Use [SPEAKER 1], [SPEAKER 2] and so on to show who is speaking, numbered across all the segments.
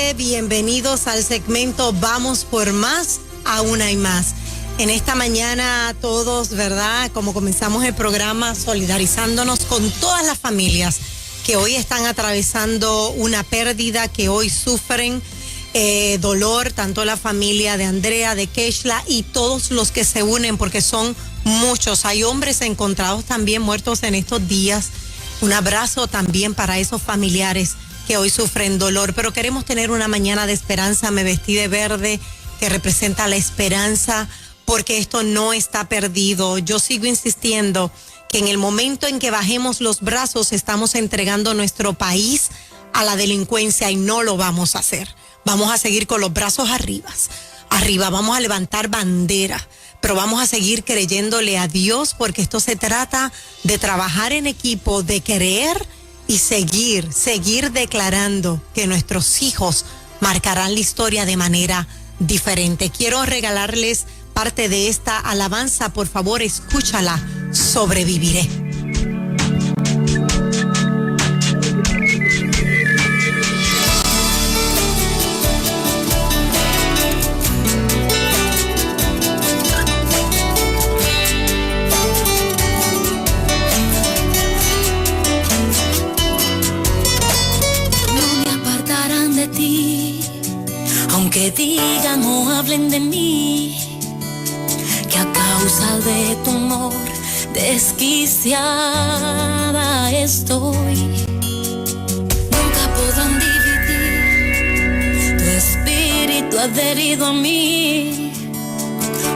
[SPEAKER 1] tarde, bienvenidos al segmento Vamos por Más, aún hay más. En esta mañana todos, ¿verdad? Como comenzamos el programa, solidarizándonos con todas las familias que hoy están atravesando una pérdida, que hoy sufren dolor, tanto la familia de Andrea, de Keishla y todos los que se unen, porque son muchos. Hay hombres encontrados también muertos en estos días. Un abrazo también para esos familiares que hoy sufren dolor, pero queremos tener una mañana de esperanza. Me vestí de verde, que representa la esperanza, porque esto no está perdido. Yo sigo insistiendo que en el momento en que bajemos los brazos estamos entregando nuestro país a la delincuencia y no lo vamos a hacer. Vamos a seguir con los brazos arriba, vamos a levantar bandera, pero vamos a seguir creyéndole a Dios, porque esto se trata de trabajar en equipo, de creer y seguir declarando que nuestros hijos marcarán la historia de manera diferente. Quiero regalarles parte de esta alabanza, por favor, escúchala, Sobreviviré.
[SPEAKER 2] Que digan o hablen de mí, que a causa de tu amor desquiciada estoy. Nunca podrán dividir tu espíritu adherido a mí,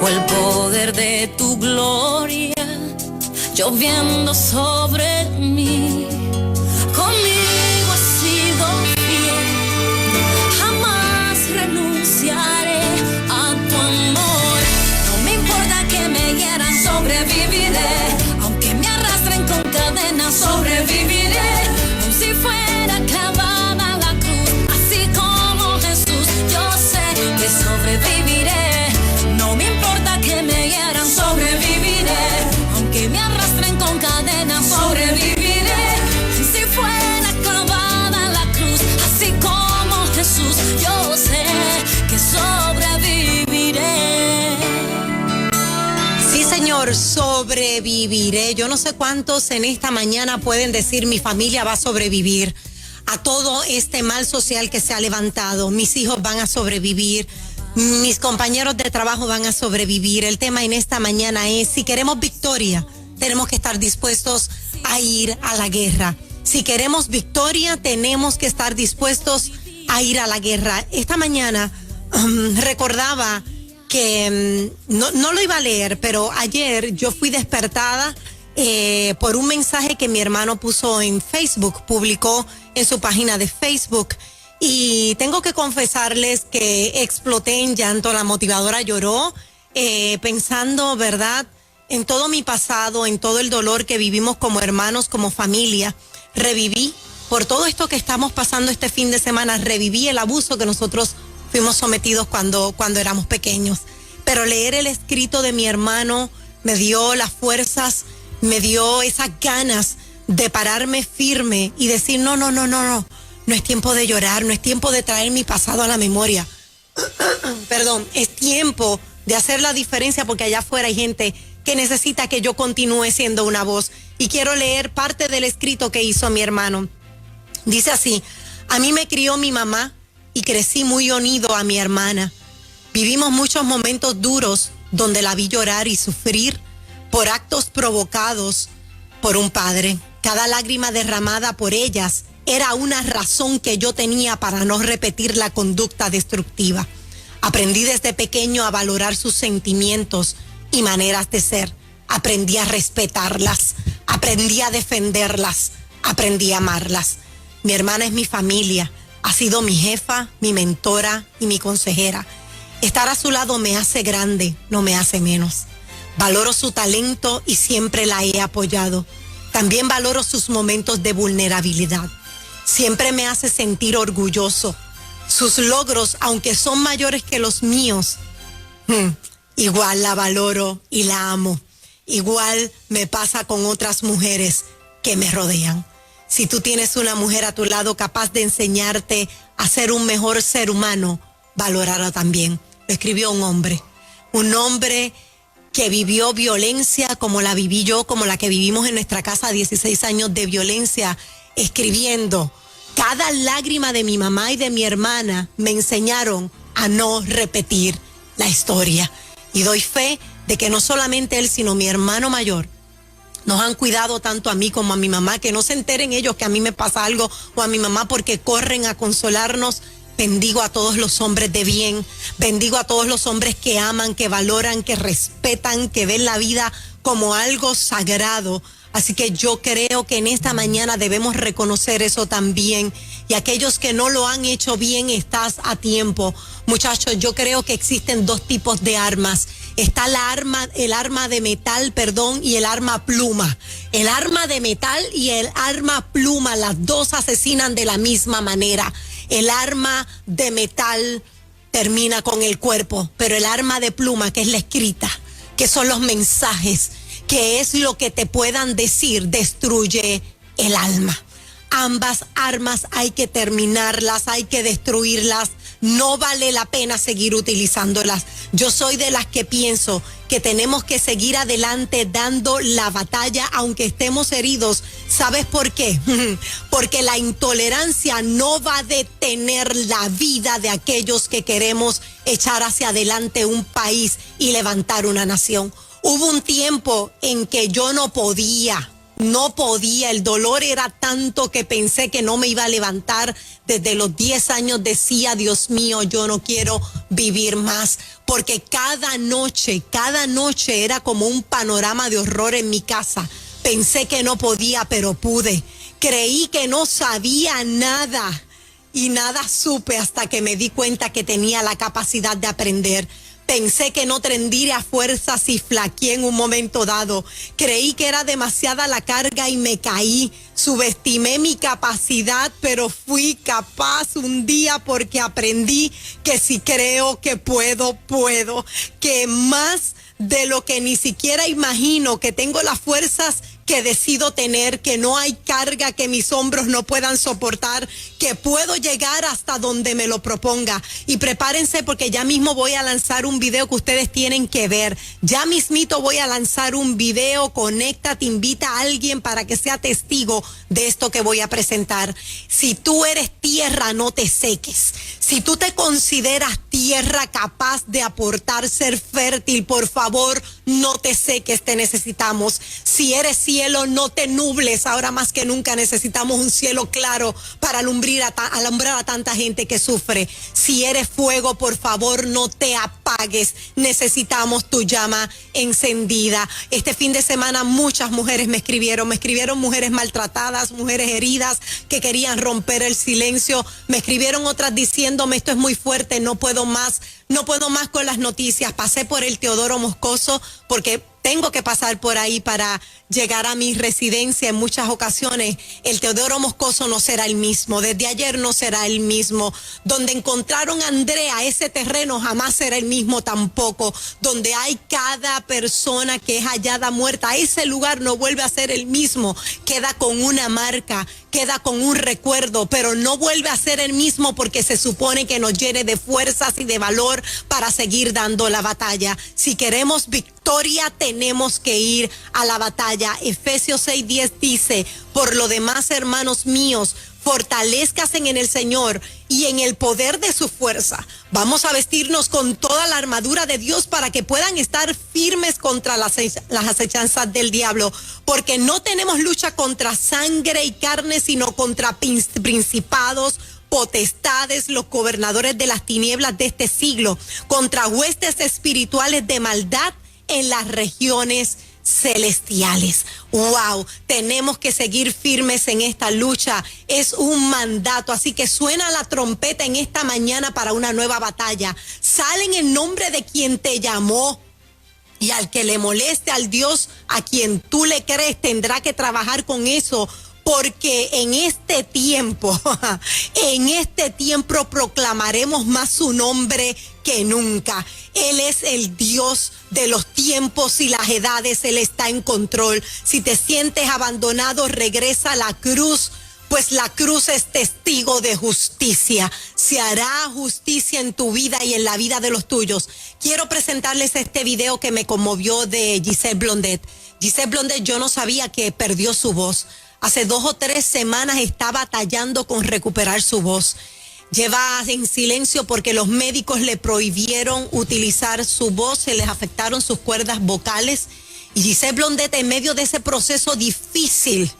[SPEAKER 2] o el poder de tu gloria lloviendo sobre mí. Conmigo has sido fiel, renunciaré a tu amor. No me importa que me hieran, sobreviviré. Aunque me arrastren con cadenas, sobreviviré. Como si fuera clavada la cruz, así como Jesús, yo sé que sobreviviré. No me importa que me hieran, sobreviviré. Aunque me arrastren con cadenas, sobreviviré. Si fuera clavada la cruz, así como Jesús, yo sé que sobreviviré.
[SPEAKER 1] Sí, Señor, sobreviviré. Yo no sé cuántos en esta mañana pueden decir: mi familia va a sobrevivir a todo este mal social que se ha levantado. Mis hijos van a sobrevivir. Mis compañeros de trabajo van a sobrevivir. El tema en esta mañana es: si queremos victoria, tenemos que estar dispuestos a ir a la guerra. Si queremos victoria, tenemos que estar dispuestos a ir a la guerra. Esta mañana recordaba que no lo iba a leer, pero ayer yo fui despertada por un mensaje que mi hermano puso en Facebook, publicó en su página de Facebook, y tengo que confesarles que exploté en llanto. La motivadora lloró pensando, ¿verdad?, en todo mi pasado, en todo el dolor que vivimos como hermanos, como familia. Reviví por todo esto que estamos pasando este fin de semana, reviví el abuso que nosotros fuimos sometidos cuando éramos pequeños. Pero leer el escrito de mi hermano me dio las fuerzas, me dio esas ganas de pararme firme y decir: no es tiempo de llorar, no es tiempo de traer mi pasado a la memoria. Perdón, es tiempo de hacer la diferencia, porque allá afuera hay gente que necesita que yo continúe siendo una voz. Y quiero leer parte del escrito que hizo mi hermano. Dice así: a mí me crió mi mamá y crecí muy unido a mi hermana. Vivimos muchos momentos duros donde la vi llorar y sufrir por actos provocados por un padre. Cada lágrima derramada por ellas era una razón que yo tenía para no repetir la conducta destructiva. Aprendí desde pequeño a valorar sus sentimientos y maneras de ser. Aprendí a respetarlas, aprendí a defenderlas, aprendí a amarlas. Mi hermana es mi familia, ha sido mi jefa, mi mentora y mi consejera. Estar a su lado me hace grande, no me hace menos. Valoro su talento y siempre la he apoyado. También valoro sus momentos de vulnerabilidad. Siempre me hace sentir orgulloso. Sus logros, aunque son mayores que los míos, igual la valoro y la amo. Igual me pasa con otras mujeres que me rodean. Si tú tienes una mujer a tu lado capaz de enseñarte a ser un mejor ser humano, valórala también. Lo escribió un hombre que vivió violencia como la viví yo, como la que vivimos en nuestra casa, 16 años de violencia, escribiendo: cada lágrima de mi mamá y de mi hermana me enseñaron a no repetir la historia. Y doy fe de que no solamente él, sino mi hermano mayor, nos han cuidado tanto a mí como a mi mamá, que no se enteren ellos que a mí me pasa algo o a mi mamá, porque corren a consolarnos. Bendigo a todos los hombres de bien, bendigo a todos los hombres que aman, que valoran, que respetan, que ven la vida como algo sagrado. Así que yo creo que en esta mañana debemos reconocer eso también. Y aquellos que no lo han hecho bien, estás a tiempo. Muchachos, yo creo que existen dos tipos de armas. Está el arma de metal, y el arma pluma. El arma de metal y el arma pluma, las dos asesinan de la misma manera. El arma de metal termina con el cuerpo, pero el arma de pluma, que es la escrita, que son los mensajes, que es lo que te puedan decir, destruye el alma. Ambas armas hay que terminarlas, hay que destruirlas. No vale la pena seguir utilizándolas. Yo soy de las que pienso que tenemos que seguir adelante dando la batalla aunque estemos heridos. ¿Sabes por qué? Porque la intolerancia no va a detener la vida de aquellos que queremos echar hacia adelante un país y levantar una nación. Hubo un tiempo en que yo no podía, el dolor era tanto que pensé que no me iba a levantar. Desde los 10 años decía: Dios mío, yo no quiero vivir más, porque cada noche era como un panorama de horror en mi casa. Pensé que no podía, pero pude. Creí que no sabía nada y nada supe hasta que me di cuenta que tenía la capacidad de aprender. Pensé que no tendría fuerzas y flaqueé en un momento dado. Creí que era demasiada la carga y me caí. Subestimé mi capacidad, pero fui capaz un día porque aprendí que si creo que puedo. Que más de lo que ni siquiera imagino, que tengo las fuerzas que decido tener, que no hay carga que mis hombros no puedan soportar, que puedo llegar hasta donde me lo proponga. Y prepárense, porque ya mismo voy a lanzar un video que ustedes tienen que ver. Ya mismito voy a lanzar un video. Conéctate, invita a alguien para que sea testigo de esto que voy a presentar. Si tú eres tierra, no te seques. Si tú te consideras tierra capaz de aportar, ser fértil, por favor, no te seques, te necesitamos. Si eres cielo, no te nubles. Ahora más que nunca necesitamos un cielo claro para alumbrar a tanta gente que sufre. Si eres fuego, por favor, no te apagues. Necesitamos tu llama encendida. Este fin de semana muchas mujeres me escribieron mujeres maltratadas, mujeres heridas que querían romper el silencio. Me escribieron otras diciéndome: esto es muy fuerte, no puedo más con las noticias. Pasé por el Teodoro Moscoso porque tengo que pasar por ahí para llegar a mi residencia en muchas ocasiones. El Teodoro Moscoso no será el mismo, desde ayer no será el mismo. Donde encontraron a Andrea, ese terreno jamás será el mismo tampoco. Donde hay cada persona que es hallada muerta, ese lugar no vuelve a ser el mismo. Queda con una marca, queda con un recuerdo, pero no vuelve a ser el mismo, porque se supone que nos llene de fuerzas y de valor para seguir dando la batalla. Si queremos victoria, tenemos que ir a la batalla. Efesios 6:10 dice: por lo demás, hermanos míos, fortalezcanse en el Señor y en el poder de su fuerza. Vamos a vestirnos con toda la armadura de Dios para que puedan estar firmes contra las acechanzas del diablo, porque no tenemos lucha contra sangre y carne, sino contra principados, potestades, los gobernadores de las tinieblas de este siglo, contra huestes espirituales de maldad en las regiones celestiales. Wow, tenemos que seguir firmes en esta lucha. Es un mandato, así que suena la trompeta en esta mañana para una nueva batalla. Sale en el nombre de quien te llamó. Y al que le moleste al Dios a quien tú le crees, tendrá que trabajar con eso, porque en este tiempo proclamaremos más su nombre que nunca. Él es el Dios de los tiempos y las edades, Él está en control. Si te sientes abandonado, regresa a la cruz, pues la cruz es testigo de justicia. Se hará justicia en tu vida y en la vida de los tuyos. Quiero presentarles este video que me conmovió de Giselle Blondet. Giselle Blondet, yo no sabía que perdió su voz. Hace 2 o 3 semanas está batallando con recuperar su voz. Lleva en silencio porque los médicos le prohibieron utilizar su voz, se les afectaron sus cuerdas vocales. Y Giselle Blondet, en medio de ese proceso difícil,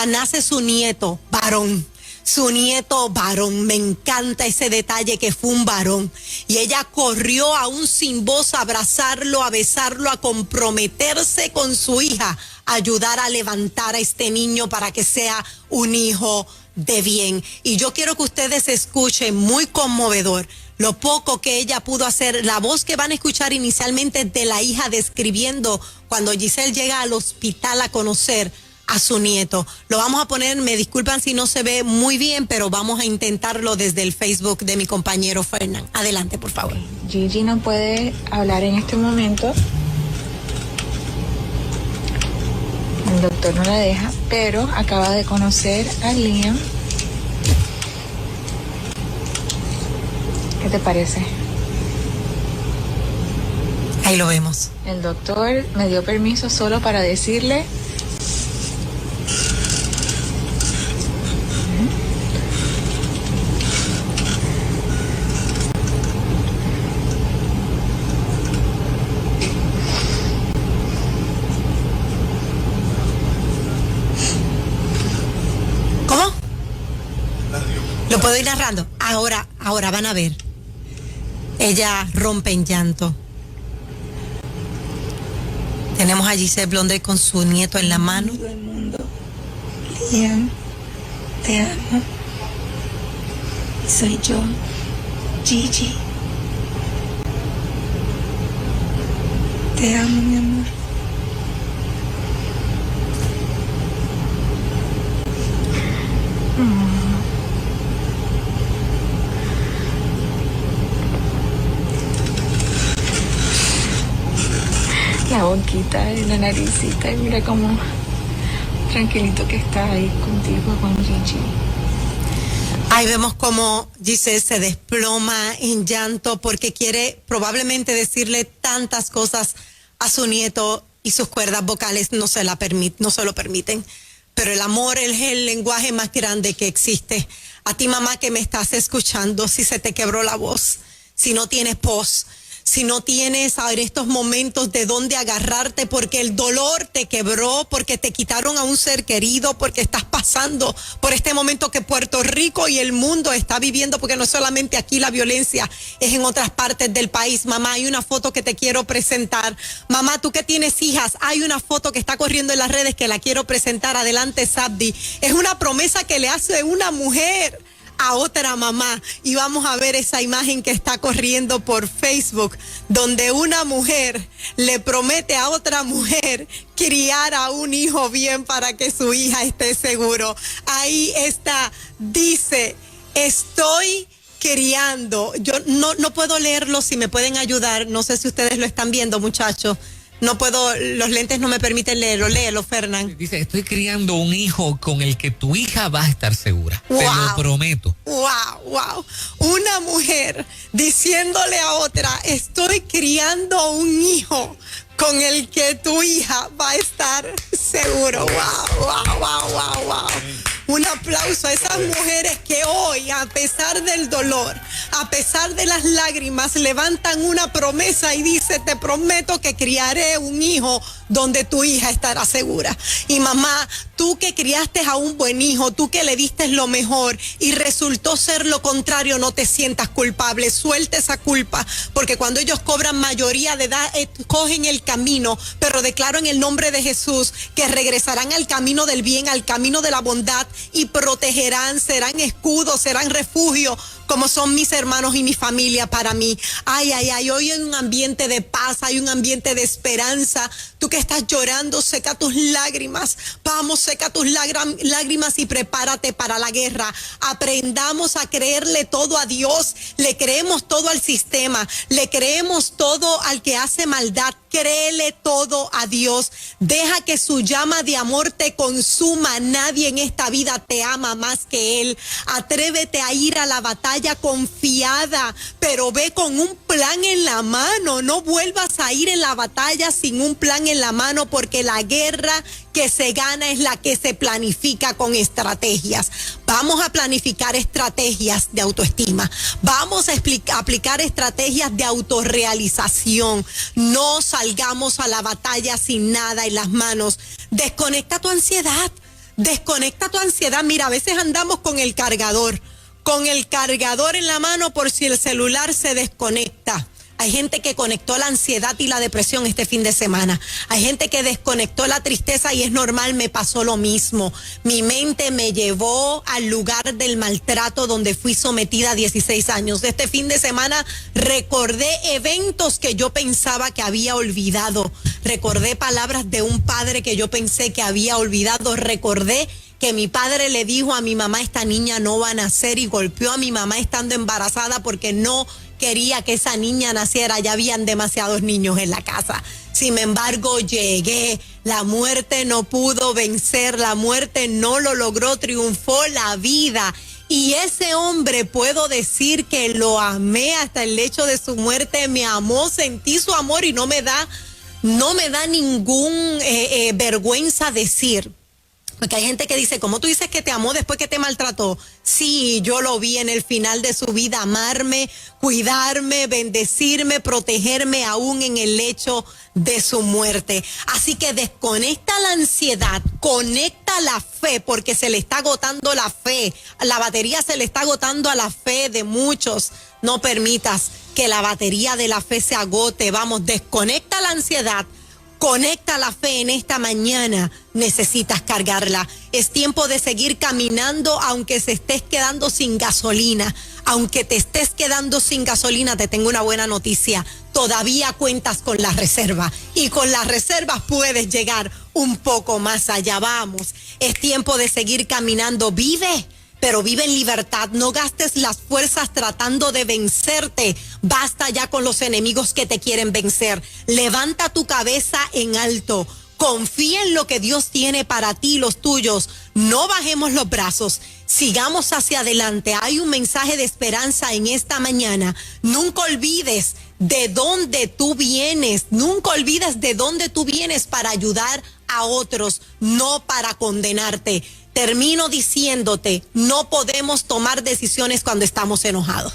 [SPEAKER 1] nace su nieto varón. Su nieto varón, me encanta ese detalle que fue un varón. Y ella corrió aún sin voz a abrazarlo, a besarlo, a comprometerse con su hija, a ayudar a levantar a este niño para que sea un hijo de bien. Y yo quiero que ustedes escuchen, muy conmovedor, lo poco que ella pudo hacer. La voz que van a escuchar inicialmente de la hija describiendo cuando Giselle llega al hospital a conocer a su nieto. Lo vamos a poner, me disculpan si no se ve muy bien, pero vamos a intentarlo desde el Facebook de mi compañero Fernán. Adelante, por favor.
[SPEAKER 3] Gigi no puede hablar en este momento. El doctor no la deja, pero acaba de conocer a Liam. ¿Qué te parece?
[SPEAKER 1] Ahí lo vemos.
[SPEAKER 3] El doctor me dio permiso solo para decirle
[SPEAKER 1] lo puedo ir narrando. Ahora van a ver. Ella rompe en llanto. Tenemos a Giselle Blondet con su nieto en la mano.
[SPEAKER 3] Todo el mundo. Liam, te amo. Soy yo, Gigi. Te amo, mi amor. La boquita y la naricita, y mira cómo tranquilito que está ahí contigo, con Gigi.
[SPEAKER 1] Ahí vemos cómo Giselle se desploma en llanto porque quiere probablemente decirle tantas cosas a su nieto y sus cuerdas vocales no se lo permiten. Pero el amor es el lenguaje más grande que existe. A ti, mamá, que me estás escuchando, si se te quebró la voz, si no tienes voz, si no tienes en estos momentos de dónde agarrarte porque el dolor te quebró, porque te quitaron a un ser querido, porque estás pasando por este momento que Puerto Rico y el mundo está viviendo, porque no solamente aquí la violencia, es en otras partes del país. Mamá, hay una foto que te quiero presentar. Mamá, tú que tienes hijas, hay una foto que está corriendo en las redes que la quiero presentar. Adelante, Sabdi. Es una promesa que le hace una mujer a otra mamá, y vamos a ver esa imagen que está corriendo por Facebook, donde una mujer le promete a otra mujer criar a un hijo bien para que su hija esté seguro. Ahí está, dice, estoy criando. Yo no puedo leerlo, si me pueden ayudar, no sé si ustedes lo están viendo, muchachos. No puedo, los lentes no me permiten leerlo. Léelo, Fernán.
[SPEAKER 4] Dice, estoy criando un hijo con el que tu hija va a estar segura. Wow. Te lo prometo.
[SPEAKER 1] Wow. Una mujer diciéndole a otra, estoy criando un hijo con el que tu hija va a estar seguro. Wow. Un aplauso a esas mujeres que hoy, a pesar del dolor, a pesar de las lágrimas, levantan una promesa y dice, te prometo que criaré un hijo donde tu hija estará segura. Y mamá, tú que criaste a un buen hijo, tú que le diste lo mejor y resultó ser lo contrario, no te sientas culpable, suelta esa culpa, porque cuando ellos cobran mayoría de edad, cogen el camino, pero declaro en el nombre de Jesús que regresarán al camino del bien, al camino de la bondad, y protegerán, serán escudos, serán refugio, como son mis hermanos y mi familia para mí. Ay, hoy hay un ambiente de paz, hay un ambiente de esperanza. Tú que estás llorando, seca tus lágrimas. Vamos, seca tus lágrimas y prepárate para la guerra. Aprendamos a creerle todo a Dios. Le creemos todo al sistema. Le creemos todo al que hace maldad. Créele todo a Dios. Deja que su llama de amor te consuma. Nadie en esta vida te ama más que Él. Atrévete a ir a la batalla confiada, pero ve con un plan en la mano. No vuelvas a ir en la batalla sin un plan en la mano, porque la guerra que se gana es la que se planifica con estrategias. Vamos a planificar estrategias de autoestima. Vamos a aplicar estrategias de autorrealización. No salgamos a la batalla sin nada en las manos. Desconecta tu ansiedad. Desconecta tu ansiedad. Mira, a veces andamos con el cargador en la mano por si el celular se desconecta. Hay gente que conectó la ansiedad y la depresión este fin de semana. Hay gente que desconectó la tristeza y es normal, me pasó lo mismo. Mi mente me llevó al lugar del maltrato donde fui sometida a 16 años. Este fin de semana recordé eventos que yo pensaba que había olvidado. Recordé palabras de un padre que yo pensé que había olvidado. Recordé que mi padre le dijo a mi mamá, esta niña no va a nacer, y golpeó a mi mamá estando embarazada porque no quería que esa niña naciera. Ya habían demasiados niños en la casa. Sin embargo, llegué. La muerte no pudo vencer, la muerte no lo logró, triunfó la vida. Y ese hombre, puedo decir que lo amé hasta el lecho de su muerte. Me amó, sentí su amor y no me da ningún vergüenza decir. Porque hay gente que dice, ¿cómo tú dices que te amó después que te maltrató? Sí, yo lo vi en el final de su vida, amarme, cuidarme, bendecirme, protegerme aún en el lecho de su muerte. Así que desconecta la ansiedad, conecta la fe, porque se le está agotando la fe. La batería se le está agotando a la fe de muchos. No permitas que la batería de la fe se agote. Vamos, desconecta la ansiedad. Conecta la fe en esta mañana, necesitas cargarla. Es tiempo de seguir caminando aunque se estés quedando sin gasolina. Aunque te estés quedando sin gasolina, te tengo una buena noticia. Todavía cuentas con la reserva y con las reservas puedes llegar un poco más allá. Vamos, es tiempo de seguir caminando. Vive, pero vive en libertad. No gastes las fuerzas tratando de vencerte. Basta ya con los enemigos que te quieren vencer. Levanta tu cabeza en alto. Confía en lo que Dios tiene para ti y los tuyos. No bajemos los brazos. Sigamos hacia adelante. Hay un mensaje de esperanza en esta mañana. Nunca olvides de dónde tú vienes. Nunca olvides de dónde tú vienes para ayudar a otros, no para condenarte. Termino diciéndote, no podemos tomar decisiones cuando estamos enojados.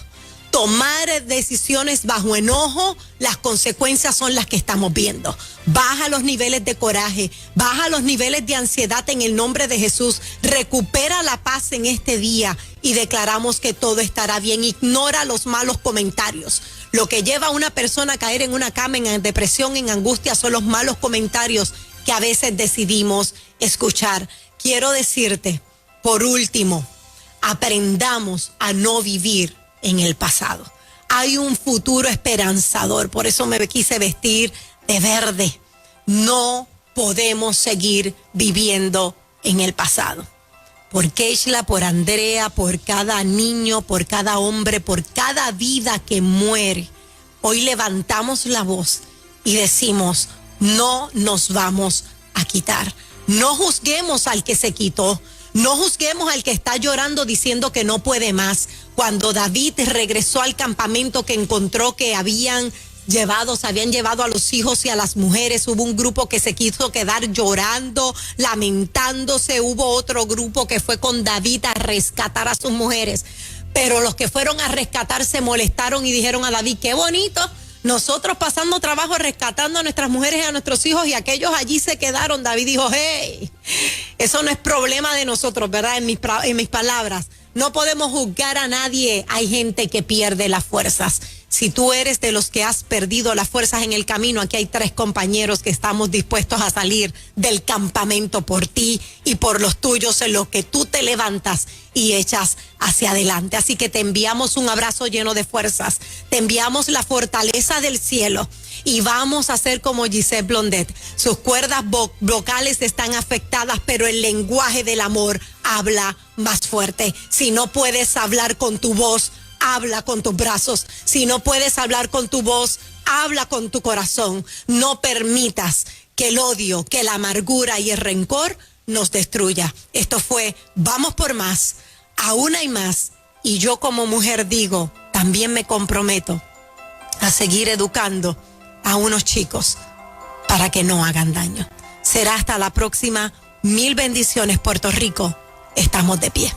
[SPEAKER 1] Tomar decisiones bajo enojo, las consecuencias son las que estamos viendo. Baja los niveles de coraje, baja los niveles de ansiedad en el nombre de Jesús. Recupera la paz en este día y declaramos que todo estará bien. Ignora los malos comentarios. Lo que lleva a una persona a caer en una cama, en depresión, en angustia, son los malos comentarios que a veces decidimos escuchar. Quiero decirte, por último, aprendamos a no vivir en el pasado. Hay un futuro esperanzador, por eso me quise vestir de verde. No podemos seguir viviendo en el pasado. Por Keishla, por Andrea, por cada niño, por cada hombre, por cada vida que muere. Hoy levantamos la voz y decimos, no nos vamos a quitar. No juzguemos al que se quitó. No juzguemos al que está llorando diciendo que no puede más. Cuando David regresó al campamento que encontró que se habían llevado a los hijos y a las mujeres, hubo un grupo que se quiso quedar llorando, lamentándose. Hubo otro grupo que fue con David a rescatar a sus mujeres. Pero los que fueron a rescatar se molestaron y dijeron a David, qué bonito. Nosotros pasando trabajo rescatando a nuestras mujeres y a nuestros hijos y aquellos allí se quedaron. David dijo, hey, eso no es problema de nosotros, ¿verdad? En mis palabras, no podemos juzgar a nadie. Hay gente que pierde las fuerzas. Si tú eres de los que has perdido las fuerzas en el camino, aquí hay 3 compañeros que estamos dispuestos a salir del campamento por ti y por los tuyos, en lo que tú te levantas y echas hacia adelante. Así que te enviamos un abrazo lleno de fuerzas, te enviamos la fortaleza del cielo y vamos a hacer como Giselle Blondet. Sus cuerdas vocales están afectadas, pero el lenguaje del amor habla más fuerte. Si no puedes hablar con tu voz, habla con tus brazos. Si no puedes hablar con tu voz, habla con tu corazón. No permitas que el odio, que la amargura y el rencor nos destruya. Esto fue Vamos por Más. Aún hay más. Y yo como mujer digo, también me comprometo a seguir educando a unos chicos para que no hagan daño. Será hasta la próxima. Mil bendiciones, Puerto Rico. Estamos de pie.